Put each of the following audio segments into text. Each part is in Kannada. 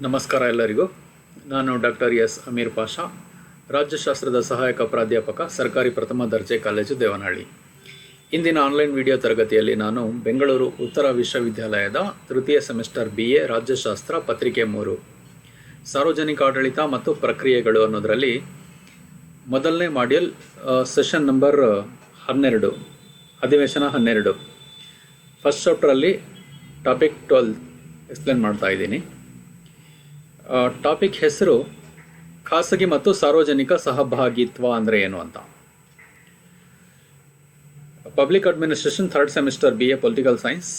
ನಮಸ್ಕಾರ ಎಲ್ಲರಿಗೂ. ನಾನು ಡಾಕ್ಟರ್ ಎಸ್ ಅಮೀರ್ ಪಾಷಾ, ರಾಜ್ಯಶಾಸ್ತ್ರದ ಸಹಾಯಕ ಪ್ರಾಧ್ಯಾಪಕ, ಸರ್ಕಾರಿ ಪ್ರಥಮ ದರ್ಜೆ ಕಾಲೇಜು ದೇವನಹಳ್ಳಿ. ಇಂದಿನ ಆನ್ಲೈನ್ ವಿಡಿಯೋ ತರಗತಿಯಲ್ಲಿ ನಾನು ಬೆಂಗಳೂರು ಉತ್ತರ ವಿಶ್ವವಿದ್ಯಾಲಯದ ತೃತೀಯ ಸೆಮಿಸ್ಟರ್ BA ರಾಜ್ಯಶಾಸ್ತ್ರ ಪತ್ರಿಕೆ 3 ಸಾರ್ವಜನಿಕ ಆಡಳಿತ ಮತ್ತು ಪ್ರಕ್ರಿಯೆಗಳು ಅನ್ನೋದರಲ್ಲಿ ಮೊದಲನೇ ಮಾಡ್ಯೂಲ್ ಸೆಷನ್ ನಂಬರ್ 12 ಅಧಿವೇಶನ 12 ಫಸ್ಟ್ ಚಾಪ್ಟರಲ್ಲಿ ಟಾಪಿಕ್ 12 ಎಕ್ಸ್ಪ್ಲೇನ್ ಮಾಡ್ತಾ ಇದ್ದೀನಿ. ಟಾಪಿಕ್ ಹೆಸರು ಖಾಸಗಿ ಮತ್ತು ಸಾರ್ವಜನಿಕ ಸಹಭಾಗಿತ್ವ ಅಂದರೆ ಏನು ಅಂತ. Public administration third semester BA political science.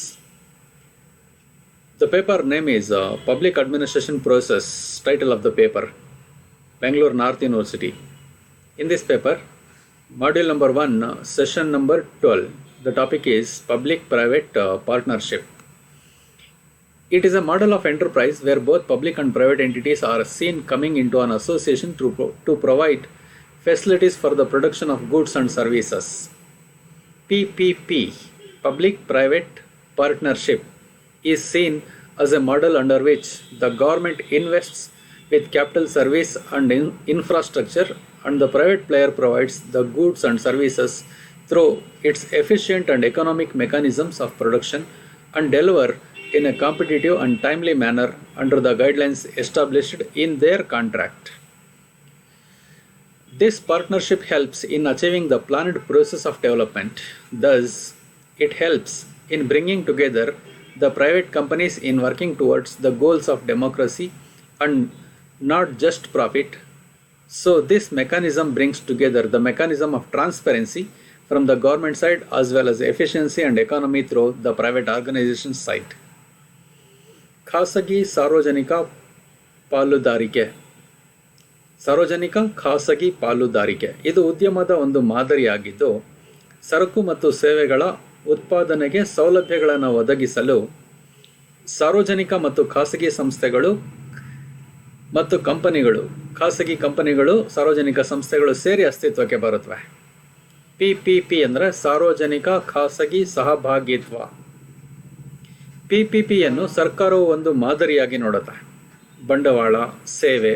The paper name is Public Administration Process, title of the paper, Bangalore North University. In this paper, module number 1, session number 12, the topic is Public-Private Partnership. It is a model of enterprise where both public and private entities are seen coming into an association to provide facilities for the production of goods and services. PPP, Public-Private Partnership, is seen as a model under which the government invests with capital service and infrastructure, and the private player provides the goods and services through its efficient and economic mechanisms of production and deliver in a competitive and timely manner under the guidelines established in their contract. This partnership helps in achieving the planned process of development. Thus, it helps in bringing together the private companies in working towards the goals of democracy and not just profit. So, this mechanism brings together the mechanism of transparency from the government side as well as efficiency and economy through the private organization side. ಖಾಸಗಿ ಸಾರ್ವಜನಿಕ ಪಾಲುದಾರಿಕೆ. ಸಾರ್ವಜನಿಕ ಖಾಸಗಿ ಪಾಲುದಾರಿಕೆ ಇದು ಉದ್ಯಮದ ಒಂದು ಮಾದರಿಯಾಗಿದ್ದು, ಸರಕು ಮತ್ತು ಸೇವೆಗಳ ಉತ್ಪಾದನೆಗೆ ಸೌಲಭ್ಯಗಳನ್ನು ಒದಗಿಸಲು ಸಾರ್ವಜನಿಕ ಮತ್ತು ಖಾಸಗಿ ಸಂಸ್ಥೆಗಳು ಮತ್ತು ಕಂಪನಿಗಳು, ಖಾಸಗಿ ಕಂಪನಿಗಳು, ಸಾರ್ವಜನಿಕ ಸಂಸ್ಥೆಗಳು ಸೇರಿ ಅಸ್ತಿತ್ವಕ್ಕೆ ಬರುತ್ತವೆ. PPP ಅಂದರೆ ಸಾರ್ವಜನಿಕ ಖಾಸಗಿ ಸಹಭಾಗಿತ್ವ. PPPಯನ್ನು ಸರ್ಕಾರವು ಒಂದು ಮಾದರಿಯಾಗಿ ನೋಡುತ್ತೆ. ಬಂಡವಾಳ, ಸೇವೆ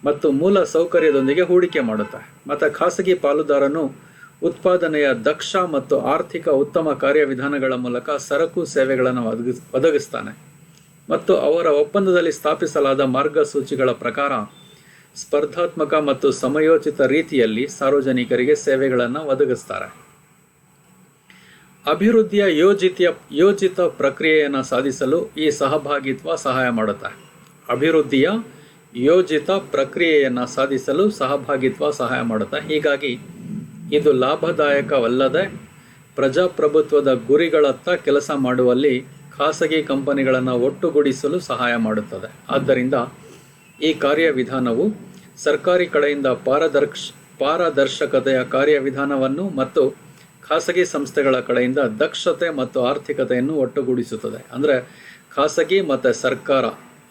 ಮತ್ತು ಮೂಲ ಸೌಕರ್ಯದೊಂದಿಗೆ ಹೂಡಿಕೆ ಮಾಡುತ್ತೆ. ಮತ್ತು ಖಾಸಗಿ ಪಾಲುದಾರನು ಉತ್ಪಾದನೆಯ ದಕ್ಷ ಮತ್ತು ಆರ್ಥಿಕ ಉತ್ತಮ ಕಾರ್ಯವಿಧಾನಗಳ ಮೂಲಕ ಸರಕು ಸೇವೆಗಳನ್ನು ಒದಗಿಸ್ತಾನೆ ಮತ್ತು ಅವರ ಒಪ್ಪಂದದಲ್ಲಿ ಸ್ಥಾಪಿಸಲಾದ ಮಾರ್ಗಸೂಚಿಗಳ ಪ್ರಕಾರ ಸ್ಪರ್ಧಾತ್ಮಕ ಮತ್ತು ಸಮಯೋಚಿತ ರೀತಿಯಲ್ಲಿ ಸಾರ್ವಜನಿಕರಿಗೆ ಸೇವೆಗಳನ್ನು ಒದಗಿಸ್ತಾರೆ. ಅಭಿವೃದ್ಧಿಯ ಯೋಜಿತ ಪ್ರಕ್ರಿಯೆಯನ್ನು ಸಾಧಿಸಲು ಈ ಸಹಭಾಗಿತ್ವ ಸಹಾಯ ಮಾಡುತ್ತೆ. ಅಭಿವೃದ್ಧಿಯ ಯೋಜಿತ ಪ್ರಕ್ರಿಯೆಯನ್ನು ಸಾಧಿಸಲು ಸಹಭಾಗಿತ್ವ ಸಹಾಯ ಮಾಡುತ್ತೆ. ಹೀಗಾಗಿ ಇದು ಲಾಭದಾಯಕವಲ್ಲದೆ ಪ್ರಜಾಪ್ರಭುತ್ವದ ಗುರಿಗಳತ್ತ ಕೆಲಸ ಮಾಡುವಲ್ಲಿ ಖಾಸಗಿ ಕಂಪನಿಗಳನ್ನು ಒಟ್ಟುಗೂಡಿಸಲು ಸಹಾಯ ಮಾಡುತ್ತದೆ. ಆದ್ದರಿಂದ ಈ ಕಾರ್ಯವಿಧಾನವು ಸರ್ಕಾರಿ ಕಡೆಯಿಂದ ಪಾರದರ್ಶಕತೆಯ ಕಾರ್ಯವಿಧಾನವನ್ನು ಮತ್ತು ಖಾಸಗಿ ಸಂಸ್ಥೆಗಳ ಕಡೆಯಿಂದ ದಕ್ಷತೆ ಮತ್ತು ಆರ್ಥಿಕತೆಯನ್ನು ಒಟ್ಟುಗೂಡಿಸುತ್ತದೆ. ಅಂದರೆ ಖಾಸಗಿ ಮತ್ತು ಸರ್ಕಾರ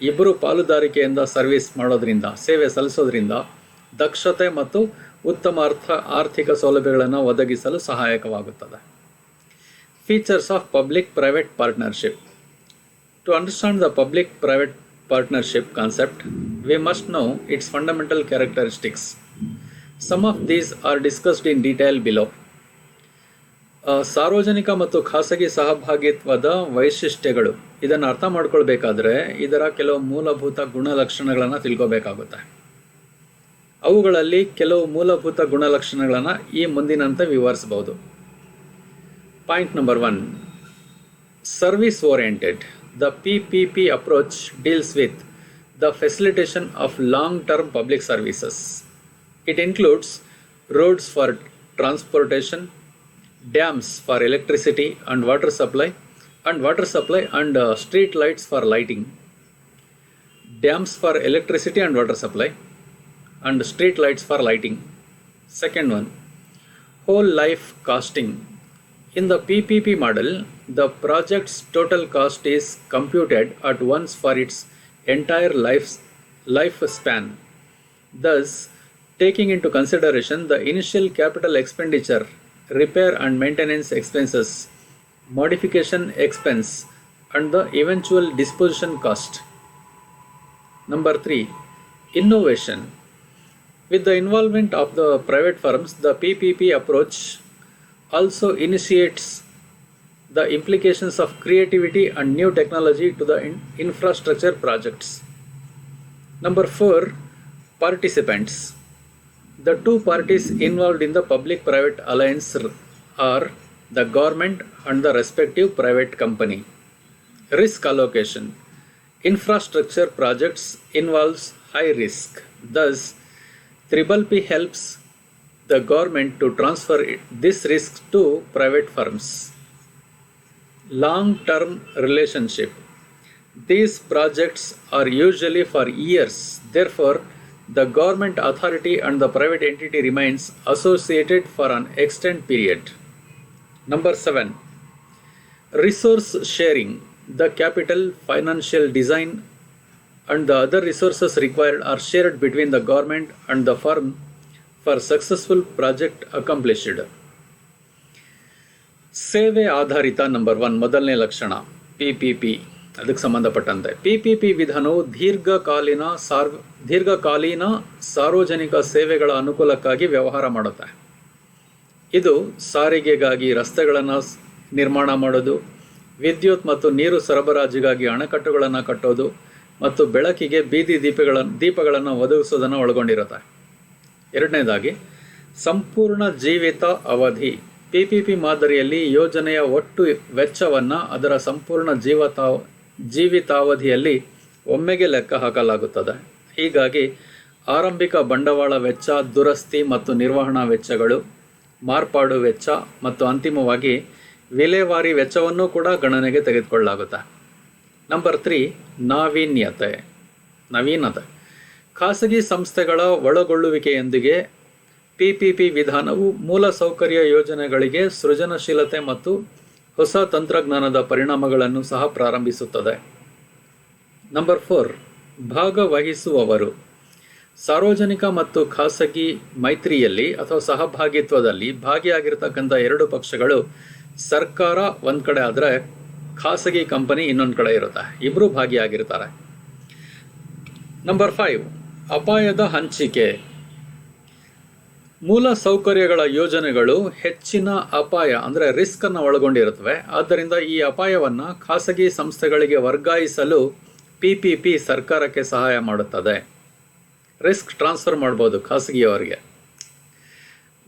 ಇಬ್ಬರು ಪಾಲುದಾರಿಕೆಯಿಂದ ಸರ್ವಿಸ್ ಮಾಡೋದ್ರಿಂದ, ಸೇವೆ ಸಲ್ಲಿಸೋದ್ರಿಂದ ದಕ್ಷತೆ ಮತ್ತು ಉತ್ತಮ ಆರ್ಥಿಕ ಸೌಲಭ್ಯಗಳನ್ನು ಒದಗಿಸಲು ಸಹಾಯಕವಾಗುತ್ತದೆ. Features of public private partnership. To understand the public private partnership concept, we must know its fundamental characteristics. Some of these are discussed in detail below. ಸಾರ್ವಜನಿಕ ಮತ್ತು ಖಾಸಗಿ ಸಹಭಾಗಿತ್ವದ ವೈಶಿಷ್ಟ್ಯಗಳು. ಇದನ್ನು ಅರ್ಥ ಮಾಡ್ಕೊಳ್ಬೇಕಾದ್ರೆ ಇದರ ಕೆಲವು ಮೂಲಭೂತ ಗುಣಲಕ್ಷಣಗಳನ್ನು ತಿಳ್ಕೋಬೇಕಾಗುತ್ತೆ. ಅವುಗಳಲ್ಲಿ ಕೆಲವು ಮೂಲಭೂತ ಗುಣಲಕ್ಷಣಗಳನ್ನು ಈ ಮುಂದಿನಂತೆ ವಿವರಿಸಬಹುದು. Point number 1, service oriented. The PPP approach deals with the facilitation of long term public services. It includes roads for transportation, dams for electricity and water supply and street lights for lighting. Dams for electricity and water supply and street lights for lighting. Second one, whole life costing. In the PPP model, the project's total cost is computed at once for its entire lifespan. Thus, taking into consideration the initial capital expenditure, repair and maintenance expenses, modification expense, and the eventual disposition cost. Number 3, innovation. With the involvement of the private firms, the PPP approach also initiates the implications of creativity and new technology to the infrastructure projects. Number 4, participants. The two parties involved in the public-private alliance are the government and the respective private company. Risk allocation. Infrastructure projects involves high risk. Thus, P helps the government to transfer this risk to private firms. Long-term relationship. These projects are usually for years. Therefore, the government authority and the private entity remains associated for an extended period. Number 7, resource sharing. The capital, financial design, and the other resources required are shared between the government and the firm for successful project accomplished. ಸೇವೆ ಆಧಾರಿತ ನಂಬರ್ 1 ಮೊದಲನೇ ಲಕ್ಷಣ PPP. ಅದಕ್ಕೆ ಸಂಬಂಧಪಟ್ಟಂತೆ PPP ವಿಧಾನವು ದೀರ್ಘಕಾಲೀನ ಸಾರ್ವಜನಿಕ ಸೇವೆಗಳ ಅನುಕೂಲಕ್ಕಾಗಿ ವ್ಯವಹಾರ ಮಾಡುತ್ತೆ. ಇದು ಸಾರಿಗೆಗಾಗಿ ರಸ್ತೆಗಳನ್ನು ನಿರ್ಮಾಣ ಮಾಡೋದು, ವಿದ್ಯುತ್ ಮತ್ತು ನೀರು ಸರಬರಾಜಿಗಾಗಿ ಅಣೆಕಟ್ಟುಗಳನ್ನು ಕಟ್ಟೋದು ಮತ್ತು ಬೆಳಕಿಗೆ ಬೀದಿ ದೀಪಗಳನ್ನು ಒದಗಿಸೋದನ್ನು ಒಳಗೊಂಡಿರುತ್ತೆ. ಎರಡನೇದಾಗಿ ಸಂಪೂರ್ಣ ಜೀವಿತ ಅವಧಿ. PPP ಮಾದರಿಯಲ್ಲಿ ಯೋಜನೆಯ ಒಟ್ಟು ವೆಚ್ಚವನ್ನು ಅದರ ಸಂಪೂರ್ಣ ಜೀವಿತಾವಧಿಯಲ್ಲಿ ಒಮ್ಮೆಗೆ ಲೆಕ್ಕ ಹಾಕಲಾಗುತ್ತದೆ. ಹೀಗಾಗಿ ಆರಂಭಿಕ ಬಂಡವಾಳ ವೆಚ್ಚ, ದುರಸ್ತಿ ಮತ್ತು ನಿರ್ವಹಣಾ ವೆಚ್ಚಗಳು, ಮಾರ್ಪಾಡು ವೆಚ್ಚ ಮತ್ತು ಅಂತಿಮವಾಗಿ ವಿಲೇವಾರಿ ವೆಚ್ಚವನ್ನು ಕೂಡ ಗಣನೆಗೆ ತೆಗೆದುಕೊಳ್ಳಲಾಗುತ್ತೆ. ನಂಬರ್ 3, ನವೀನತೆ. ಖಾಸಗಿ ಸಂಸ್ಥೆಗಳ ಒಳಗೊಳ್ಳುವಿಕೆಯೊಂದಿಗೆ PPP ವಿಧಾನವು ಮೂಲಸೌಕರ್ಯ ಯೋಜನೆಗಳಿಗೆ ಸೃಜನಶೀಲತೆ ಮತ್ತು ಹೊಸ ತಂತ್ರಜ್ಞಾನದ ಪರಿಣಾಮಗಳನ್ನು ಸಹ ಪ್ರಾರಂಭಿಸುತ್ತದೆ. ನಂಬರ್ 4, ಭಾಗವಹಿಸುವವರು. ಸಾರ್ವಜನಿಕ ಮತ್ತು ಖಾಸಗಿ ಮೈತ್ರಿಯಲ್ಲಿ ಅಥವಾ ಸಹಭಾಗಿತ್ವದಲ್ಲಿ ಭಾಗಿಯಾಗಿರ್ತಕ್ಕಂಥ ಎರಡು ಪಕ್ಷಗಳು, ಸರ್ಕಾರ ಒಂದು ಕಡೆ ಆದರೆ ಖಾಸಗಿ ಕಂಪನಿ ಇನ್ನೊಂದು ಕಡೆ ಇರುತ್ತೆ, ಇಬ್ಬರು ಭಾಗಿಯಾಗಿರ್ತಾರೆ. ನಂಬರ್ 5, ಅಪಾಯದ ಹಂಚಿಕೆ. ಮೂಲ ಸೌಕರ್ಯಗಳ ಯೋಜನೆಗಳು ಹೆಚ್ಚಿನ ಅಪಾಯ ಅಂದರೆ ರಿಸ್ಕ್ ಅನ್ನು ಒಳಗೊಂಡಿರುತ್ತವೆ. ಆದ್ದರಿಂದ ಈ ಅಪಾಯವನ್ನು ಖಾಸಗಿ ಸಂಸ್ಥೆಗಳಿಗೆ ವರ್ಗಾಯಿಸಲು PPP ಸರ್ಕಾರಕ್ಕೆ ಸಹಾಯ ಮಾಡುತ್ತದೆ. ರಿಸ್ಕ್ ಟ್ರಾನ್ಸ್ಫರ್ ಮಾಡ್ಬೋದು ಖಾಸಗಿಯವರಿಗೆ.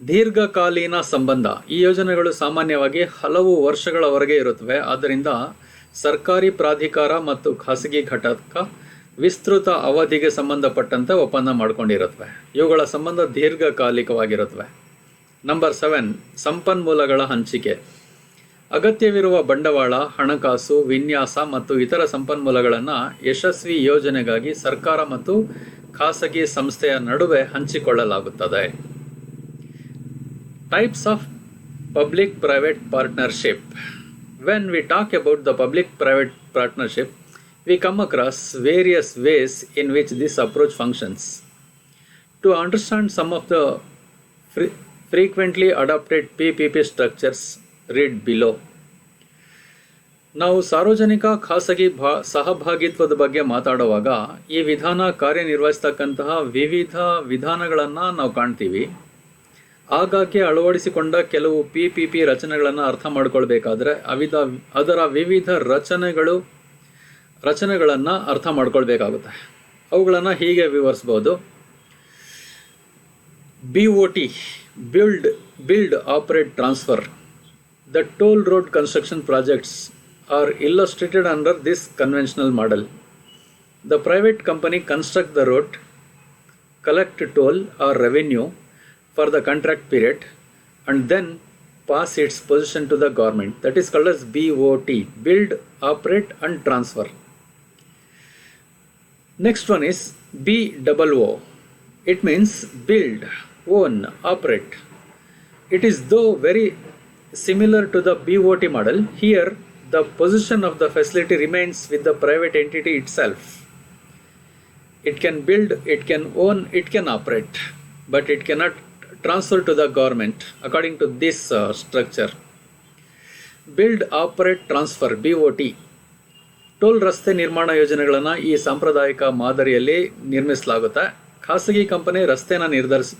ದೀರ್ಘಕಾಲೀನ ಸಂಬಂಧ. ಈ ಯೋಜನೆಗಳು ಸಾಮಾನ್ಯವಾಗಿ ಹಲವು ವರ್ಷಗಳವರೆಗೆ ಇರುತ್ತವೆ. ಆದ್ದರಿಂದ ಸರ್ಕಾರಿ ಪ್ರಾಧಿಕಾರ ಮತ್ತು ಖಾಸಗಿ ಘಟಕ ವಿಸ್ತೃತ ಅವಧಿಗೆ ಸಂಬಂಧಪಟ್ಟಂತೆ ಒಪ್ಪಂದ ಮಾಡಿಕೊಂಡಿರುತ್ತವೆ. ಇವುಗಳ ಸಂಬಂಧ ದೀರ್ಘಕಾಲಿಕವಾಗಿರುತ್ತವೆ. ನಂಬರ್ 7, ಸಂಪನ್ಮೂಲಗಳ ಹಂಚಿಕೆ. ಅಗತ್ಯವಿರುವ ಬಂಡವಾಳ, ಹಣಕಾಸು, ವಿನ್ಯಾಸ ಮತ್ತು ಇತರ ಸಂಪನ್ಮೂಲಗಳನ್ನು ಯಶಸ್ವಿ ಯೋಜನೆಗಾಗಿ ಸರ್ಕಾರ ಮತ್ತು ಖಾಸಗಿ ಸಂಸ್ಥೆಯ ನಡುವೆ ಹಂಚಿಕೊಳ್ಳಲಾಗುತ್ತದೆ. Types of public-private partnership. When we talk about the public-private partnership, we come across various ways in which this approach functions. To understand some of the frequently adopted PPP structures, read below. ನಾವು ಸಾರ್ವಜನಿಕ ಖಾಸಗಿ ಸಹಭಾಗಿತ್ವದ ಬಗ್ಗೆ ಮಾತಾಡುವಾಗ ಈ ವಿಧಾನ ಕಾರ್ಯನಿರ್ವಹಿಸ್ತಕ್ಕಂತಹ ವಿವಿಧ ವಿಧಾನಗಳನ್ನು ನಾವು ಕಾಣ್ತೀವಿ. ಆಗಾಗ್ಗೆ ಅಳವಡಿಸಿಕೊಂಡ ಕೆಲವು PPP ರಚನೆಗಳನ್ನು ಅರ್ಥ ಮಾಡ್ಕೊಳ್ಬೇಕಾದ್ರೆ ಅದರ ವಿವಿಧ ರಚನೆಗಳನ್ನು ಅರ್ಥ ಮಾಡ್ಕೊಳ್ಬೇಕಾಗುತ್ತೆ. ಅವುಗಳನ್ನು ಹೀಗೆ ವಿವರಿಸ್ಬೋದು. BOT, build, operate, transfer. The toll road construction projects are illustrated under this conventional model. The private company construct the road, collect toll or revenue for the contract period, and then pass its position to the government. That is called as BOT, build, operate and transfer. Next one is BOO. It means build, own, operate. It is though very similar to the BOT model. Here the position of the facility remains with the private entity itself. It can build, it can own, it can operate, but it cannot transfer to the government according to this structure. Build, operate, transfer, BOT. Toll ರಸ್ತೆ ನಿರ್ಮಾಣ ಯೋಜನೆಗಳನ್ನು ಈ ಸಾಂಪ್ರದಾಯಿಕ ಮಾದರಿಯಲ್ಲಿ ನಿರ್ಮಿಸಲಾಗುತ್ತೆ. ಖಾಸಗಿ ಕಂಪನಿ ರಸ್ತೆನ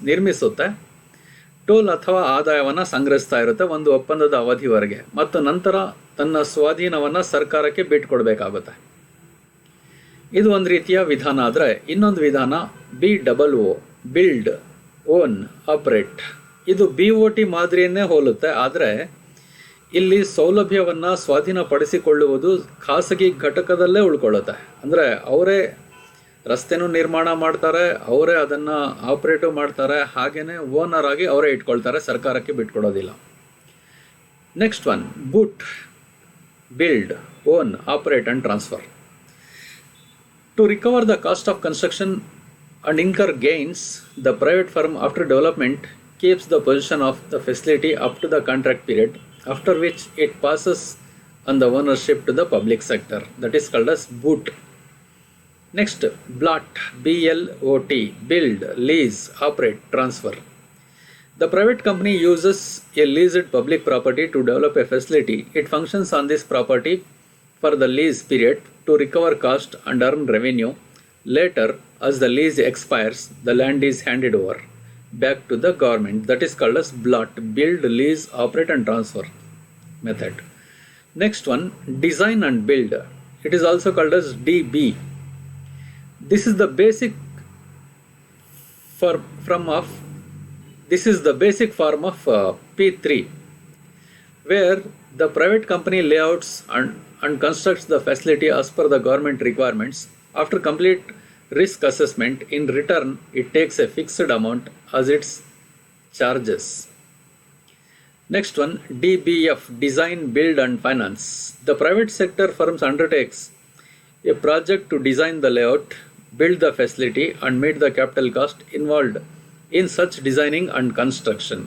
ನಿರ್ಮಿಸುತ್ತೆ, ಟೋಲ್ ಅಥವಾ ಆದಾಯವನ್ನು ಸಂಗ್ರಹಿಸ್ತಾ ಇರುತ್ತೆ ಒಂದು ಒಪ್ಪಂದದ ಅವಧಿವರೆಗೆ, ಮತ್ತು ನಂತರ ತನ್ನ ಸ್ವಾಧೀನವನ್ನು ಸರ್ಕಾರಕ್ಕೆ ಬಿಟ್ಟುಕೊಡ್ಬೇಕಾಗುತ್ತೆ. ಇದು ಒಂದು ರೀತಿಯ ವಿಧಾನ. ಆದರೆ ಇನ್ನೊಂದು ವಿಧಾನ BOO, ಬಿಲ್ಡ್, ಓನ್, ಆಪರೇಟ್. ಇದು BOT ಮಾದರಿಯನ್ನೇ ಹೋಲುತ್ತೆ. ಆದರೆ ಇಲ್ಲಿ ಸೌಲಭ್ಯವನ್ನು ಸ್ವಾಧೀನಪಡಿಸಿಕೊಳ್ಳುವುದು ಖಾಸಗಿ ಘಟಕದಲ್ಲೇ ಉಳ್ಕೊಳ್ಳುತ್ತೆ. ಅಂದರೆ ಅವರೇ ರಸ್ತೆನೂ ನಿರ್ಮಾಣ ಮಾಡ್ತಾರೆ, ಅವರೇ ಅದನ್ನು ಆಪ್ರೇಟು ಮಾಡ್ತಾರೆ, ಹಾಗೆಯೇ ಓನರ್ ಆಗಿ ಅವರೇ ಇಟ್ಕೊಳ್ತಾರೆ, ಸರ್ಕಾರಕ್ಕೆ ಬಿಟ್ಕೊಡೋದಿಲ್ಲ. Next one, boot, build, own, operate and transfer. To recover the cost of construction and incur gains, the private firm after development keeps the possession of the facility up to the contract period, after which it passes on the ownership to the public sector. That is called as BOOT. Next, BLOT, BLOT, build, lease, operate, transfer. The private company uses a leased public property to develop a facility. It functions on this property for the lease period to recover cost and earn revenue. Later, as the lease expires, the land is handed over back to the government. That is called as BLOT, build, lease, operate and transfer method. Next one, design and build. It is also called as DB. This is the basic form of P3, where the private company layouts and constructs the facility as per the government requirements. After complete risk assessment, in return, it takes a fixed amount as its charges. Next one, DBF, design, build and finance. The private sector firms undertakes a project to design the layout, build the facility and meet the capital cost involved in such designing and construction.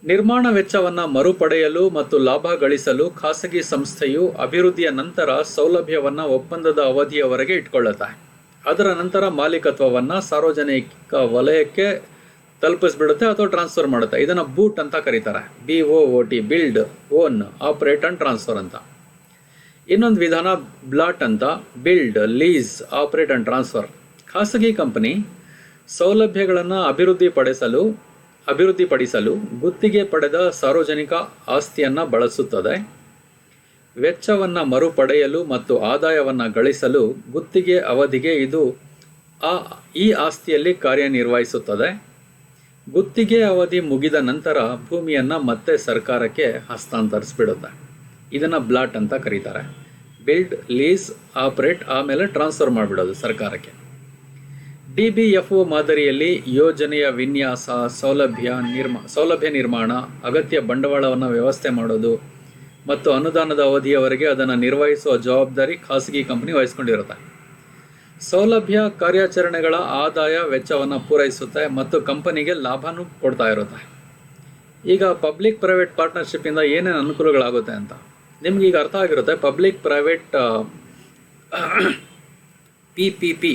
ನಿರ್ಮಾಣ ವೆಚ್ಚವನ್ನು ಮರುಪಡೆಯಲು ಮತ್ತು ಲಾಭ ಗಳಿಸಲು ಖಾಸಗಿ ಸಂಸ್ಥೆಯು ಅಭಿವೃದ್ಧಿಯ ನಂತರ ಸೌಲಭ್ಯವನ್ನು ಒಪ್ಪಂದದ ಅವಧಿಯವರೆಗೆ ಇಟ್ಕೊಳ್ಳುತ್ತೆ. ಅದರ ನಂತರ ಮಾಲೀಕತ್ವವನ್ನು ಸಾರ್ವಜನಿಕ ವಲಯಕ್ಕೆ ತಲುಪಿಸ್ಬಿಡುತ್ತೆ ಅಥವಾ ಟ್ರಾನ್ಸ್ಫರ್ ಮಾಡುತ್ತೆ. ಇದನ್ನು ಬೂಟ್ ಅಂತ ಕರೀತಾರೆ. BOOT, build, own, operate and transfer ಅಂತ. ಇನ್ನೊಂದು ವಿಧಾನ ಬ್ಲಾಟ್ ಅಂತ, build, lease, operate and transfer. ಖಾಸಗಿ ಕಂಪನಿ ಸೌಲಭ್ಯಗಳನ್ನು ಅಭಿವೃದ್ಧಿಪಡಿಸಲು ಗುತ್ತಿಗೆ ಪಡೆದ ಸಾರ್ವಜನಿಕ ಆಸ್ತಿಯನ್ನು ಬಳಸುತ್ತದೆ. ವೆಚ್ಚವನ್ನು ಮರುಪಡೆಯಲು ಮತ್ತು ಆದಾಯವನ್ನು ಗಳಿಸಲು ಗುತ್ತಿಗೆ ಅವಧಿಗೆ ಇದು ಈ ಆಸ್ತಿಯಲ್ಲಿ ಕಾರ್ಯನಿರ್ವಹಿಸುತ್ತದೆ. ಗುತ್ತಿಗೆ ಅವಧಿ ಮುಗಿದ ನಂತರ ಭೂಮಿಯನ್ನು ಮತ್ತೆ ಸರ್ಕಾರಕ್ಕೆ ಹಸ್ತಾಂತರಿಸಿಬಿಡುತ್ತೆ. ಇದನ್ನು ಬ್ಲಾಟ್ ಅಂತ ಕರೀತಾರೆ. ಬಿಲ್ಡ್, ಲೀಸ್, ಆಪರೇಟ್, ಆಮೇಲೆ ಟ್ರಾನ್ಸ್ಫರ್ ಮಾಡಿಬಿಡೋದು ಸರ್ಕಾರಕ್ಕೆ. DBFO ಮಾದರಿಯಲ್ಲಿ ಯೋಜನೆಯ ವಿನ್ಯಾಸ, ಸೌಲಭ್ಯ ನಿರ್ಮಾಣ, ಅಗತ್ಯ ಬಂಡವಾಳವನ್ನು ವ್ಯವಸ್ಥೆ ಮಾಡೋದು ಮತ್ತು ಅನುದಾನದ ಅವಧಿಯವರೆಗೆ ಅದನ್ನು ನಿರ್ವಹಿಸುವ ಜವಾಬ್ದಾರಿ ಖಾಸಗಿ ಕಂಪನಿ ವಹಿಸ್ಕೊಂಡಿರುತ್ತೆ. ಸೌಲಭ್ಯ ಕಾರ್ಯಾಚರಣೆಗಳ ಆದಾಯ ವೆಚ್ಚವನ್ನು ಪೂರೈಸುತ್ತೆ ಮತ್ತು ಕಂಪನಿಗೆ ಲಾಭನೂ ಕೊಡ್ತಾ ಇರುತ್ತೆ. ಈಗ ಪಬ್ಲಿಕ್ ಪ್ರೈವೇಟ್ ಪಾರ್ಟ್ನರ್ಶಿಪ್ಪಿಂದ ಏನೇನು ಅನುಕೂಲಗಳಾಗುತ್ತೆ ಅಂತ ನಿಮ್ಗೆ ಈಗ ಅರ್ಥ ಆಗಿರುತ್ತೆ. ಪಬ್ಲಿಕ್ ಪ್ರೈವೇಟ್ PPP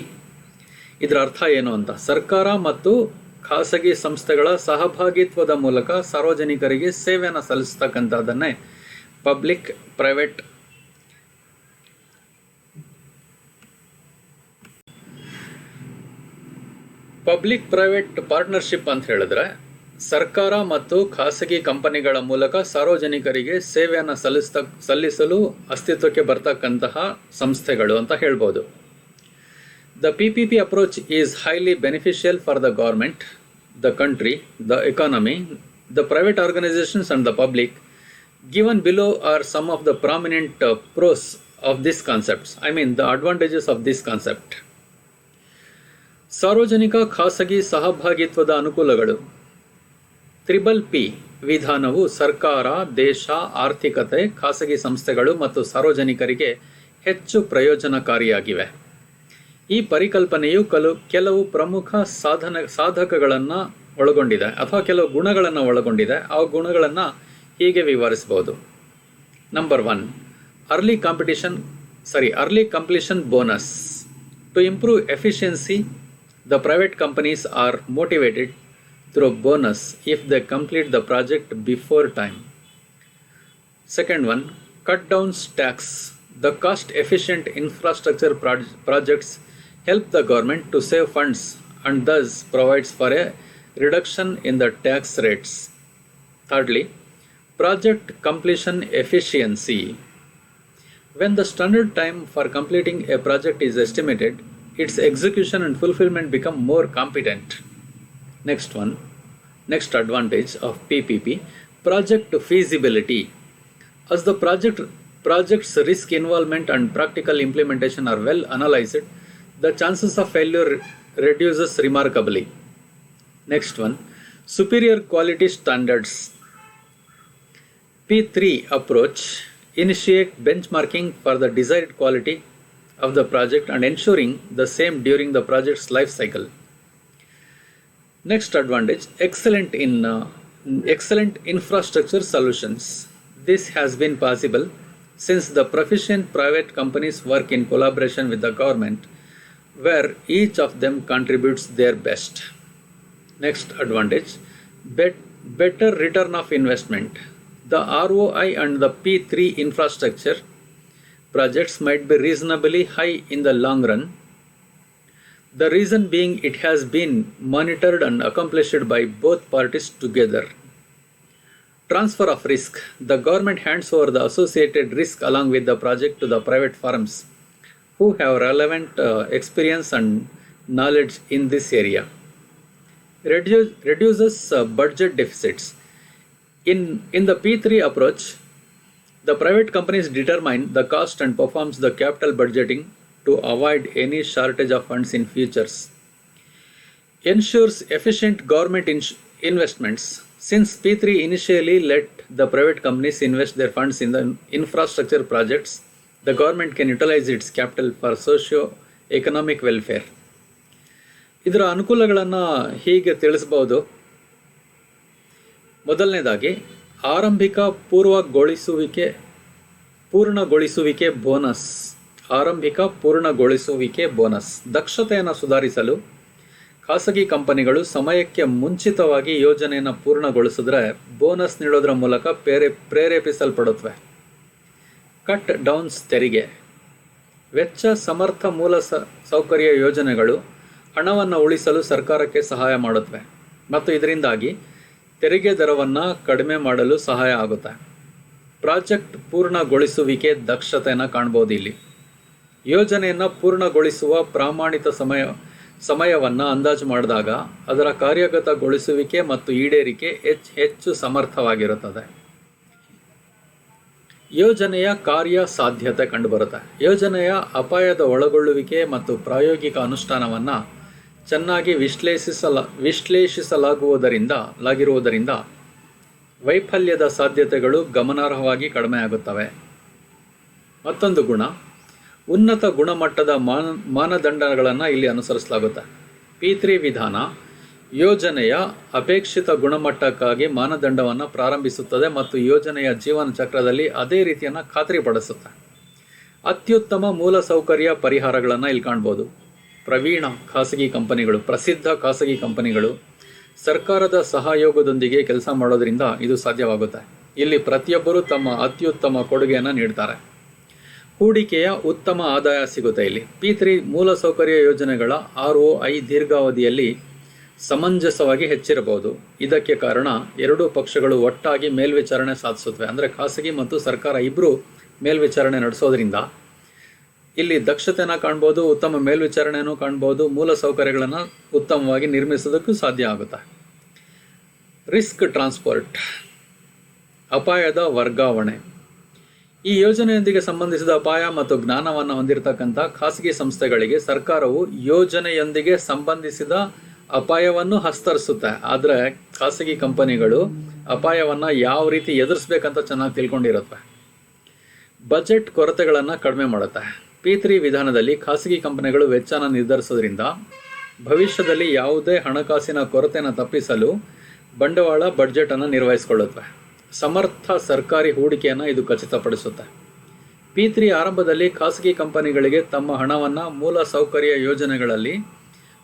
ಇದರ ಅರ್ಥ ಏನು ಅಂತ. ಸರ್ಕಾರ ಮತ್ತು ಖಾಸಗಿ ಸಂಸ್ಥೆಗಳ ಸಹಭಾಗಿತ್ವದ ಮೂಲಕ ಸಾರ್ವಜನಿಕರಿಗೆ ಸೇವೆಯನ್ನು ಸಲ್ಲಿಸ್ತಕ್ಕಂಥದ್ದನ್ನೇ ಪಬ್ಲಿಕ್ ಪ್ರೈವೇಟ್ ಪಾರ್ಟ್ನರ್ಶಿಪ್ ಅಂತ ಹೇಳಿದ್ರೆ ಸರ್ಕಾರ ಮತ್ತು ಖಾಸಗಿ ಕಂಪನಿಗಳ ಮೂಲಕ ಸಾರ್ವಜನಿಕರಿಗೆ ಸೇವೆಯನ್ನು ಸಲ್ಲಿಸಲು ಅಸ್ತಿತ್ವಕ್ಕೆ ಬರ್ತಕ್ಕಂತಹ ಸಂಸ್ಥೆಗಳು ಅಂತ ಹೇಳ್ಬೋದು. The PPP approach is highly beneficial for the government, the country, the economy, the private organizations and the public. Given below are some of the prominent pros of these concepts. The advantages of this concept. ಸಾರ್ವಜನಿಕ ಖಾಸಗಿ ಸಹಭಾಗಿತ್ವದ ಅನುಕೂಲಗಳು. P ವಿಧಾನವು ಸರ್ಕಾರ, ದೇಶ, ಆರ್ಥಿಕತೆ, ಖಾಸಗಿ ಸಂಸ್ಥೆಗಳು ಮತ್ತು ಸಾರ್ವಜನಿಕರಿಗೆ ಹೆಚ್ಚು ಪ್ರಯೋಜನಕಾರಿಯಾಗಿವೆ. ಈ ಪರಿಕಲ್ಪನೆಯು ಕೆಲವು ಪ್ರಮುಖ ಸಾಧಕಗಳನ್ನು ಒಳಗೊಂಡಿದೆ ಅಥವಾ ಕೆಲವು ಗುಣಗಳನ್ನು ಒಳಗೊಂಡಿದೆ. ಆ ಗುಣಗಳನ್ನು ಹೀಗೆ ವಿವರಿಸಬಹುದು. Number 1, early completion bonus. To improve efficiency, the private companies are motivated through bonus if they complete the project before time. Second one, cut downs tax. The cost-efficient infrastructure projects help the government to save funds and thus provides for a reduction in the tax rates. Thirdly, project completion efficiency. When the standard time for completing a project is estimated, its execution and fulfillment become more competent. Next advantage of PPP, project feasibility. As the project's risk involvement and practical implementation are well analyzed, the chances of failure reduces remarkably. Next one, superior quality standards. P3 approach initiate benchmarking for the desired quality of the project and ensuring the same during the project's life cycle. Next advantage, excellent infrastructure solutions. This has been possible since the proficient private companies work in collaboration with the government, where each of them contributes their best. Next advantage, better return of investment. The ROI and the P3 infrastructure projects might be reasonably high in the long run. The reason being it has been monitored and accomplished by both parties together. Transfer of risk. The government hands over the associated risk along with the project to the private firms who have relevant experience and knowledge in this area. Reduces budget deficits. In the P3 approach, the private companies determine the cost and performs the capital budgeting to avoid any shortage of funds in futures. Ensures efficient government investments. Since P3 initially let the private companies invest their funds in the infrastructure projects, the government can utilize its capital for socio-economic welfare. ಇದರ ಅನುಕೂಲಗಳನ್ನು ಹೀಗೆ ತಿಳಿಸಬಹುದು. ಮೊದಲನೇದಾಗಿ ಆರಂಭಿಕ ಪೂರ್ಣಗೊಳಿಸುವಿಕೆ ಬೋನಸ್. ಆರಂಭಿಕ ಪೂರ್ಣಗೊಳಿಸುವಿಕೆ ಬೋನಸ್. ದಕ್ಷತೆಯನ್ನು ಸುಧಾರಿಸಲು ಖಾಸಗಿ ಕಂಪನಿಗಳು ಸಮಯಕ್ಕೆ ಮುಂಚಿತವಾಗಿ ಯೋಜನೆಯನ್ನು ಪೂರ್ಣಗೊಳಿಸಿದ್ರೆ ಬೋನಸ್ ನೀಡೋದ್ರ ಮೂಲಕ ಪ್ರೇರೇಪಿಸಲ್ಪಡುತ್ತವೆ. ಕಟ್ ಡೌನ್ಸ್ ತೆರಿಗೆ. ವೆಚ್ಚ ಸಮರ್ಥ ಮೂಲ ಸೌಕರ್ಯ ಯೋಜನೆಗಳು ಹಣವನ್ನು ಉಳಿಸಲು ಸರ್ಕಾರಕ್ಕೆ ಸಹಾಯ ಮಾಡುತ್ತವೆ ಮತ್ತು ಇದರಿಂದಾಗಿ ತೆರಿಗೆ ದರವನ್ನು ಕಡಿಮೆ ಮಾಡಲು ಸಹಾಯ ಆಗುತ್ತೆ. ಪ್ರಾಜೆಕ್ಟ್ ಪೂರ್ಣಗೊಳಿಸುವಿಕೆ ದಕ್ಷತೆಯನ್ನು ಕಾಣ್ಬೋದು ಇಲ್ಲಿ. ಯೋಜನೆಯನ್ನು ಪೂರ್ಣಗೊಳಿಸುವ ಪ್ರಮಾಣಿತ ಸಮಯವನ್ನು ಅಂದಾಜು ಮಾಡಿದಾಗ ಅದರ ಕಾರ್ಯಗತಗೊಳಿಸುವಿಕೆ ಮತ್ತು ಈಡೇರಿಕೆ ಹೆಚ್ಚು ಸಮರ್ಥವಾಗಿರುತ್ತದೆ. ಯೋಜನೆಯ ಕಾರ್ಯಸಾಧ್ಯತೆ ಕಂಡುಬರುತ್ತೆ. ಯೋಜನೆಯ ಅಪಾಯದ ಒಳಗೊಳ್ಳುವಿಕೆ ಮತ್ತು ಪ್ರಾಯೋಗಿಕ ಅನುಷ್ಠಾನವನ್ನು ಚೆನ್ನಾಗಿ ವಿಶ್ಲೇಷಿಸಲಾಗಿರುವುದರಿಂದ ವೈಫಲ್ಯದ ಸಾಧ್ಯತೆಗಳು ಗಮನಾರ್ಹವಾಗಿ ಕಡಿಮೆಯಾಗುತ್ತವೆ. ಮತ್ತೊಂದು ಗುಣ, ಉನ್ನತ ಗುಣಮಟ್ಟದ ಮಾನದಂಡಗಳನ್ನು ಇಲ್ಲಿ ಅನುಸರಿಸಲಾಗುತ್ತೆ. P3 ವಿಧಾನ ಯೋಜನೆಯ ಅಪೇಕ್ಷಿತ ಗುಣಮಟ್ಟಕ್ಕಾಗಿ ಮಾನದಂಡವನ್ನು ಪ್ರಾರಂಭಿಸುತ್ತದೆ ಮತ್ತು ಯೋಜನೆಯ ಜೀವನ ಚಕ್ರದಲ್ಲಿ ಅದೇ ರೀತಿಯನ್ನು ಖಾತ್ರಿಪಡಿಸುತ್ತೆ. ಅತ್ಯುತ್ತಮ ಮೂಲಸೌಕರ್ಯ ಪರಿಹಾರಗಳನ್ನು ಇಲ್ಲಿ ಕಾಣ್ಬೋದು. ಪ್ರಸಿದ್ಧ ಖಾಸಗಿ ಕಂಪನಿಗಳು ಸರ್ಕಾರದ ಸಹಯೋಗದೊಂದಿಗೆ ಕೆಲಸ ಮಾಡೋದ್ರಿಂದ ಇದು ಸಾಧ್ಯವಾಗುತ್ತೆ. ಇಲ್ಲಿ ಪ್ರತಿಯೊಬ್ಬರೂ ತಮ್ಮ ಅತ್ಯುತ್ತಮ ಕೊಡುಗೆಯನ್ನು ನೀಡ್ತಾರೆ. ಹೂಡಿಕೆಯ ಉತ್ತಮ ಆದಾಯ ಸಿಗುತ್ತೆ ಇಲ್ಲಿ. P3 ಮೂಲಸೌಕರ್ಯ ಯೋಜನೆಗಳ ROI ದೀರ್ಘಾವಧಿಯಲ್ಲಿ ಸಮಂಜಸವಾಗಿ ಹೆಚ್ಚಿರಬಹುದು. ಇದಕ್ಕೆ ಕಾರಣ ಎರಡೂ ಪಕ್ಷಗಳು ಒಟ್ಟಾಗಿ ಮೇಲ್ವಿಚಾರಣೆ ಸಾಧಿಸುತ್ತವೆ. ಅಂದರೆ ಖಾಸಗಿ ಮತ್ತು ಸರ್ಕಾರ ಇಬ್ಬರು ಮೇಲ್ವಿಚಾರಣೆ ನಡೆಸೋದ್ರಿಂದ ಇಲ್ಲಿ ದಕ್ಷತೆನ ಕಾಣ್ಬೋದು, ಉತ್ತಮ ಮೇಲ್ವಿಚಾರಣೆಯನ್ನು ಕಾಣ್ಬೋದು, ಮೂಲ ಸೌಕರ್ಯಗಳನ್ನು ಉತ್ತಮವಾಗಿ ನಿರ್ಮಿಸೋದಕ್ಕೂ ಸಾಧ್ಯ ಆಗುತ್ತೆ. ರಿಸ್ಕ್ ಟ್ರಾನ್ಸ್ಪೋರ್ಟ್, ಅಪಾಯದ ವರ್ಗಾವಣೆ. ಈ ಯೋಜನೆಯೊಂದಿಗೆ ಸಂಬಂಧಿಸಿದ ಅಪಾಯ ಮತ್ತು ಜ್ಞಾನವನ್ನು ಹೊಂದಿರತಕ್ಕಂಥ ಖಾಸಗಿ ಸಂಸ್ಥೆಗಳಿಗೆ ಸರ್ಕಾರವು ಯೋಜನೆಯೊಂದಿಗೆ ಸಂಬಂಧಿಸಿದ ಅಪಾಯವನ್ನು ಹಸ್ತರಿಸುತ್ತೆ. ಆದರೆ ಖಾಸಗಿ ಕಂಪನಿಗಳು ಅಪಾಯವನ್ನು ಯಾವ ರೀತಿ ಎದುರಿಸ್ಬೇಕಂತ ಚೆನ್ನಾಗಿ ತಿಳ್ಕೊಂಡಿರುತ್ತೆ. ಬಜೆಟ್ ಕೊರತೆಗಳನ್ನು ಕಡಿಮೆ ಮಾಡುತ್ತೆ. P3 ವಿಧಾನದಲ್ಲಿ ಖಾಸಗಿ ಕಂಪನಿಗಳು ವೆಚ್ಚನ ನಿರ್ಧರಿಸೋದ್ರಿಂದ ಭವಿಷ್ಯದಲ್ಲಿ ಯಾವುದೇ ಹಣಕಾಸಿನ ಕೊರತೆಯನ್ನು ತಪ್ಪಿಸಲು ಬಂಡವಾಳ ಬಡ್ಜೆಟನ್ನು ನಿರ್ವಹಿಸಿಕೊಳ್ಳುತ್ತವೆ. ಸಮರ್ಥ ಸರ್ಕಾರಿ ಹೂಡಿಕೆಯನ್ನು ಇದು ಖಚಿತಪಡಿಸುತ್ತೆ. P3 ಆರಂಭದಲ್ಲಿ ಖಾಸಗಿ ಕಂಪನಿಗಳಿಗೆ ತಮ್ಮ ಹಣವನ್ನು ಮೂಲ ಸೌಕರ್ಯ ಯೋಜನೆಗಳಲ್ಲಿ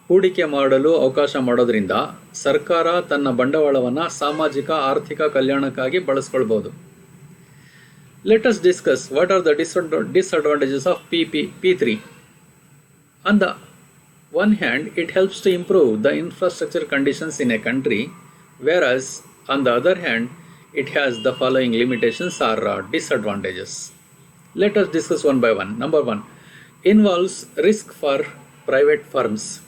ಹೂಡಿಕೆ ಮಾಡಲು ಅವಕಾಶ ಮಾಡೋದ್ರಿಂದ ಸರ್ಕಾರ ತನ್ನ ಬಂಡವಾಳವನ್ನು ಸಾಮಾಜಿಕ ಆರ್ಥಿಕ ಕಲ್ಯಾಣಕ್ಕಾಗಿ ಬಳಸ್ಕೊಳ್ಬೋದು. Let us discuss what are the disadvantages of P3. On the one hand, it helps to improve the infrastructure conditions in a country, whereas on the other hand, it has the following limitations or disadvantages. Let us discuss one by one. Number one, involves risk for private firms.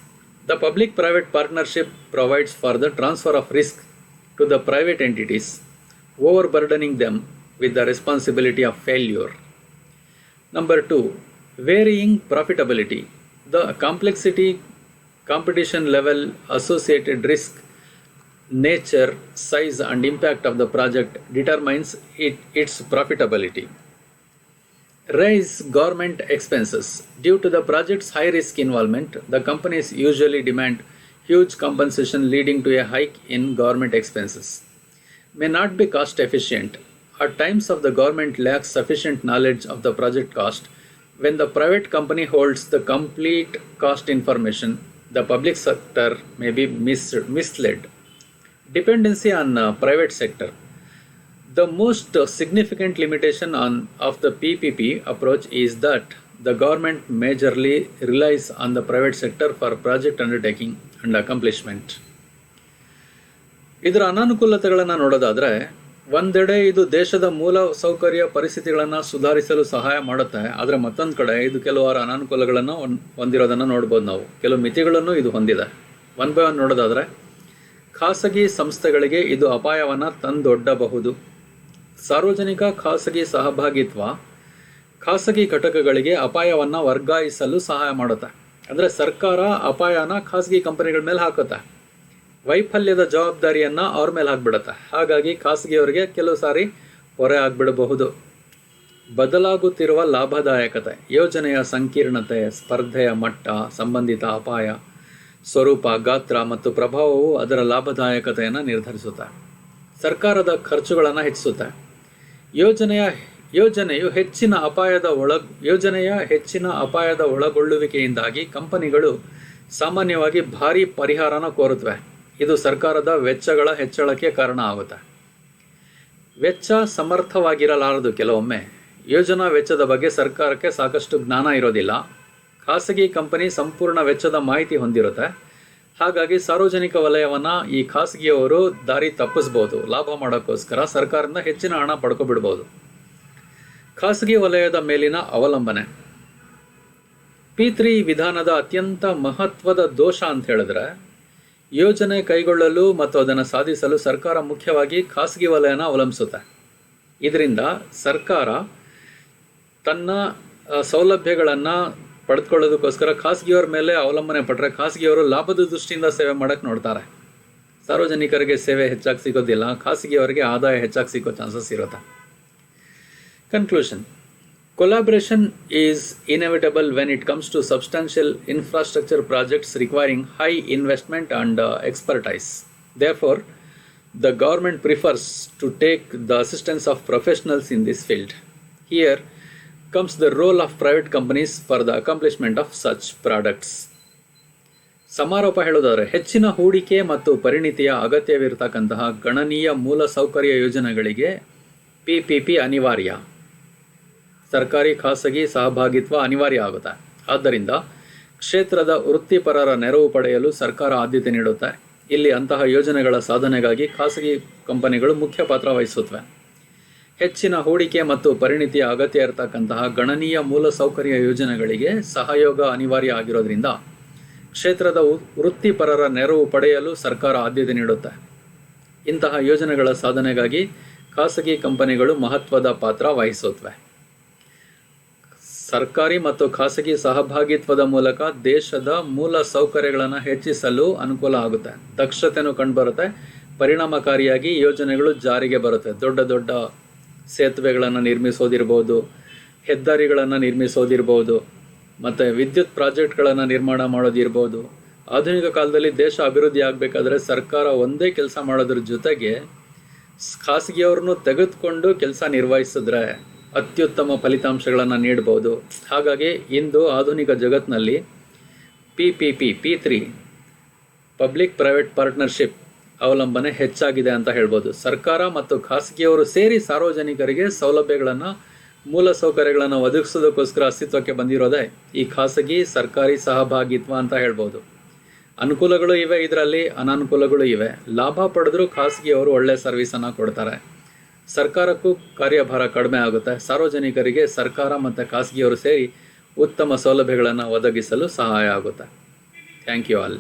The public-private partnership provides for the transfer of risk to the private entities, overburdening them with the responsibility of failure. Number two, varying profitability. The complexity, competition level, associated risk, nature, size and impact of the project determines its profitability. Raise government expenses. Due to the project's high risk involvement, the companies usually demand huge compensation, leading to a hike in government expenses. May not be cost efficient. At times the government lacks sufficient knowledge of the project cost. When the private company holds the complete cost information, the public sector may be misled. Dependency on private sector. The most significant limitation of the PPP approach is that the government majorly relies on the private sector for project undertaking and accomplishment. ಇದರ ಅನಾನುಕೂಲತೆಗಳನ್ನು ನೋಡೋದಾದರೆ, ಒಂದೆಡೆ ಇದು ದೇಶದ ಮೂಲ ಸೌಕರ್ಯ ಪರಿಸ್ಥಿತಿಗಳನ್ನು ಸುಧಾರಿಸಲು ಸಹಾಯ ಮಾಡುತ್ತೆ, ಆದರೆ ಮತ್ತೊಂದು ಕಡೆ ಇದು ಕೆಲವಾರು ಅನಾನುಕೂಲಗಳನ್ನು ಹೊಂದಿರೋದನ್ನು ನೋಡ್ಬೋದು. ನಾವು ಕೆಲವು ಮಿತಿಗಳನ್ನು ಇದು ಹೊಂದಿದೆ. ಒನ್ ಬೈ ಒನ್ ನೋಡೋದಾದರೆ, ಖಾಸಗಿ ಸಂಸ್ಥೆಗಳಿಗೆ ಇದು ಅಪಾಯವನ್ನು ತಂದೊಡ್ಡಬಹುದು. ಸಾರ್ವಜನಿಕ ಖಾಸಗಿ ಸಹಭಾಗಿತ್ವ ಖಾಸಗಿ ಘಟಕಗಳಿಗೆ ಅಪಾಯವನ್ನು ವರ್ಗಾಯಿಸಲು ಸಹಾಯ ಮಾಡುತ್ತೆ. ಅಂದರೆ ಸರ್ಕಾರ ಅಪಾಯನ ಖಾಸಗಿ ಕಂಪನಿಗಳ ಮೇಲೆ ಹಾಕುತ್ತೆ, ವೈಫಲ್ಯದ ಜವಾಬ್ದಾರಿಯನ್ನು ಅವ್ರ ಮೇಲೆ ಹಾಕ್ಬಿಡುತ್ತೆ. ಹಾಗಾಗಿ ಖಾಸಗಿಯವರಿಗೆ ಕೆಲವು ಸಾರಿ ಹೊರೆ ಆಗಿಬಿಡಬಹುದು. ಬದಲಾಗುತ್ತಿರುವ ಲಾಭದಾಯಕತೆ, ಯೋಜನೆಯ ಸಂಕೀರ್ಣತೆ, ಸ್ಪರ್ಧೆಯ ಮಟ್ಟ, ಸಂಬಂಧಿತ ಅಪಾಯ, ಸ್ವರೂಪ, ಗಾತ್ರ ಮತ್ತು ಪ್ರಭಾವವು ಅದರ ಲಾಭದಾಯಕತೆಯನ್ನು ನಿರ್ಧರಿಸುತ್ತೆ. ಸರ್ಕಾರದ ಖರ್ಚುಗಳನ್ನು ಹೆಚ್ಚಿಸುತ್ತೆ. ಯೋಜನೆಯ ಹೆಚ್ಚಿನ ಅಪಾಯದ ಒಳಗೊಳ್ಳುವಿಕೆಯಿಂದಾಗಿ ಕಂಪನಿಗಳು ಸಾಮಾನ್ಯವಾಗಿ ಭಾರೀ ಪರಿಹಾರನ ಕೋರುತ್ತವೆ. ಇದು ಸರ್ಕಾರದ ವೆಚ್ಚಗಳ ಹೆಚ್ಚಳಕ್ಕೆ ಕಾರಣ ಆಗುತ್ತೆ. ವೆಚ್ಚ ಸಮರ್ಥವಾಗಿರಲಾರದು. ಕೆಲವೊಮ್ಮೆ ಯೋಜನಾ ವೆಚ್ಚದ ಬಗ್ಗೆ ಸರ್ಕಾರಕ್ಕೆ ಸಾಕಷ್ಟು ಜ್ಞಾನ ಇರೋದಿಲ್ಲ. ಖಾಸಗಿ ಕಂಪನಿ ಸಂಪೂರ್ಣ ವೆಚ್ಚದ ಮಾಹಿತಿ ಹೊಂದಿರುತ್ತೆ. ಹಾಗಾಗಿ ಸಾರ್ವಜನಿಕ ವಲಯವನ್ನು ಈ ಖಾಸಗಿಯವರು ದಾರಿ ತಪ್ಪಿಸ್ಬೋದು. ಲಾಭ ಮಾಡೋಕ್ಕೋಸ್ಕರ ಸರ್ಕಾರದಿಂದ ಹೆಚ್ಚಿನ ಹಣ ಪಡ್ಕೊಬಿಡ್ಬೋದು. ಖಾಸಗಿ ವಲಯದ ಮೇಲಿನ ಅವಲಂಬನೆ. P3 ವಿಧಾನದ ಅತ್ಯಂತ ಮಹತ್ವದ ದೋಷ ಅಂತ ಹೇಳಿದ್ರೆ, ಯೋಜನೆ ಕೈಗೊಳ್ಳಲು ಮತ್ತು ಅದನ್ನು ಸಾಧಿಸಲು ಸರ್ಕಾರ ಮುಖ್ಯವಾಗಿ ಖಾಸಗಿ ವಲಯನ ಅವಲಂಬಿಸುತ್ತೆ. ಇದರಿಂದ ಸರ್ಕಾರ ತನ್ನ ಸೌಲಭ್ಯಗಳನ್ನು ಪಡೆದುಕೊಳ್ಳೋದಕ್ಕೋಸ್ಕರ ಖಾಸಗಿಯವರ ಮೇಲೆ ಅವಲಂಬನೆ ಪಟ್ಟರೆ ಖಾಸಗಿಯವರು ಲಾಭದ ದೃಷ್ಟಿಯಿಂದ ಸೇವೆ ಮಾಡೋಕ್ಕೆ ನೋಡ್ತಾರೆ. ಸಾರ್ವಜನಿಕರಿಗೆ ಸೇವೆ ಹೆಚ್ಚಾಗಿ ಸಿಗೋದಿಲ್ಲ, ಖಾಸಗಿಯವರಿಗೆ ಆದಾಯ ಹೆಚ್ಚಾಗಿ ಸಿಗೋ ಚಾನ್ಸಸ್ ಇರುತ್ತೆ. Conclusion. Collaboration is inevitable when it comes to substantial infrastructure projects requiring high investment and expertise. Therefore, the government prefers to take the assistance of professionals in this field. Here comes the role of private companies for the accomplishment of such products. ಸಮಾರೋಪ ಹೇಳೋದಾದರೆ, ಹೆಚ್ಚಿನ ಹೂಡಿಕೆ ಮತ್ತು ಪರಿಣಿತಿಯ ಅಗತ್ಯವಿರತಕ್ಕಂತಹ ಗಣನೀಯ ಮೂಲಸೌಕರ್ಯ ಯೋಜನೆಗಳಿಗೆ PPP ಅನಿವಾರ್ಯ. ಸರ್ಕಾರಿ ಖಾಸಗಿ ಸಹಭಾಗಿತ್ವ ಅನಿವಾರ್ಯ ಆಗುತ್ತೆ. ಆದ್ದರಿಂದ ಕ್ಷೇತ್ರದ ವೃತ್ತಿಪರರ ನೆರವು ಪಡೆಯಲು ಸರ್ಕಾರ ಆದ್ಯತೆ ನೀಡುತ್ತೆ. ಇಲ್ಲಿ ಅಂತಹ ಯೋಜನೆಗಳ ಸಾಧನೆಗಾಗಿ ಖಾಸಗಿ ಕಂಪನಿಗಳು ಮುಖ್ಯ ಪಾತ್ರ ವಹಿಸುತ್ತವೆ. ಹೆಚ್ಚಿನ ಹೂಡಿಕೆ ಮತ್ತು ಪರಿಣಿತಿಯ ಅಗತ್ಯ ಇರತಕ್ಕಂತಹ ಗಣನೀಯ ಮೂಲಸೌಕರ್ಯ ಯೋಜನೆಗಳಿಗೆ ಸಹಯೋಗ ಅನಿವಾರ್ಯ ಆಗಿರೋದ್ರಿಂದ ಕ್ಷೇತ್ರದ ವೃತ್ತಿಪರರ ನೆರವು ಪಡೆಯಲು ಸರ್ಕಾರ ಆದ್ಯತೆ ನೀಡುತ್ತೆ. ಇಂತಹ ಯೋಜನೆಗಳ ಸಾಧನೆಗಾಗಿ ಖಾಸಗಿ ಕಂಪನಿಗಳು ಮಹತ್ವದ ಪಾತ್ರ ವಹಿಸುತ್ತವೆ. ಸರ್ಕಾರಿ ಮತ್ತು ಖಾಸಗಿ ಸಹಭಾಗಿತ್ವದ ಮೂಲಕ ದೇಶದ ಮೂಲ ಸೌಕರ್ಯಗಳನ್ನು ಹೆಚ್ಚಿಸಲು ಅನುಕೂಲ ಆಗುತ್ತೆ. ದಕ್ಷತೆನೂ ಕಂಡುಬರುತ್ತೆ. ಪರಿಣಾಮಕಾರಿಯಾಗಿ ಯೋಜನೆಗಳು ಜಾರಿಗೆ ಬರುತ್ತೆ. ದೊಡ್ಡ ದೊಡ್ಡ ಸೇತುವೆಗಳನ್ನು ನಿರ್ಮಿಸೋದಿರ್ಬೋದು, ಹೆದ್ದಾರಿಗಳನ್ನು ನಿರ್ಮಿಸೋದಿರ್ಬೋದು, ಮತ್ತು ವಿದ್ಯುತ್ ಪ್ರಾಜೆಕ್ಟ್ಗಳನ್ನು ನಿರ್ಮಾಣ ಮಾಡೋದಿರ್ಬೋದು. ಆಧುನಿಕ ಕಾಲದಲ್ಲಿ ದೇಶ ಅಭಿವೃದ್ಧಿ ಆಗಬೇಕಾದ್ರೆ ಸರ್ಕಾರ ಒಂದೇ ಕೆಲಸ ಮಾಡೋದ್ರ ಜೊತೆಗೆ ಖಾಸಗಿಯವ್ರನ್ನೂ ತೆಗೆದುಕೊಂಡು ಕೆಲಸ ನಿರ್ವಹಿಸಿದ್ರೆ ಅತ್ಯುತ್ತಮ ಫಲಿತಾಂಶಗಳನ್ನು ನೀಡ್ಬೋದು. ಹಾಗಾಗಿ ಇಂದು ಆಧುನಿಕ ಜಗತ್ತಿನಲ್ಲಿ P3 ಪಬ್ಲಿಕ್ ಪ್ರೈವೇಟ್ ಪಾರ್ಟ್ನರ್ಶಿಪ್ ಅವಲಂಬನೆ ಹೆಚ್ಚಾಗಿದೆ ಅಂತ ಹೇಳ್ಬೋದು. ಸರ್ಕಾರ ಮತ್ತು ಖಾಸಗಿಯವರು ಸೇರಿ ಸಾರ್ವಜನಿಕರಿಗೆ ಸೌಲಭ್ಯಗಳನ್ನು, ಮೂಲ ಸೌಕರ್ಯಗಳನ್ನು ಒದಗಿಸೋದಕ್ಕೋಸ್ಕರ ಅಸ್ತಿತ್ವಕ್ಕೆ ಬಂದಿರೋದೇ ಈ ಖಾಸಗಿ ಸರ್ಕಾರಿ ಸಹಭಾಗಿತ್ವ ಅಂತ ಹೇಳ್ಬೋದು. ಅನುಕೂಲಗಳು ಇವೆ, ಇದರಲ್ಲಿ ಅನಾನುಕೂಲಗಳು ಇವೆ. ಲಾಭ ಪಡೆದರೂ ಖಾಸಗಿಯವರು ಒಳ್ಳೆ ಸರ್ವಿಸನ್ನು ಕೊಡ್ತಾರೆ. ಸರ್ಕಾರಕ್ಕೂ ಕಾರ್ಯಭಾರ ಕಡಿಮೆ ಆಗುತ್ತೆ. ಸಾರ್ವಜನಿಕರಿಗೆ ಸರ್ಕಾರ ಮತ್ತು ಖಾಸಗಿಯವರು ಸೇರಿ ಉತ್ತಮ ಸೌಲಭ್ಯಗಳನ್ನು ಒದಗಿಸಲು ಸಹಾಯ ಆಗುತ್ತೆ. Thank you all.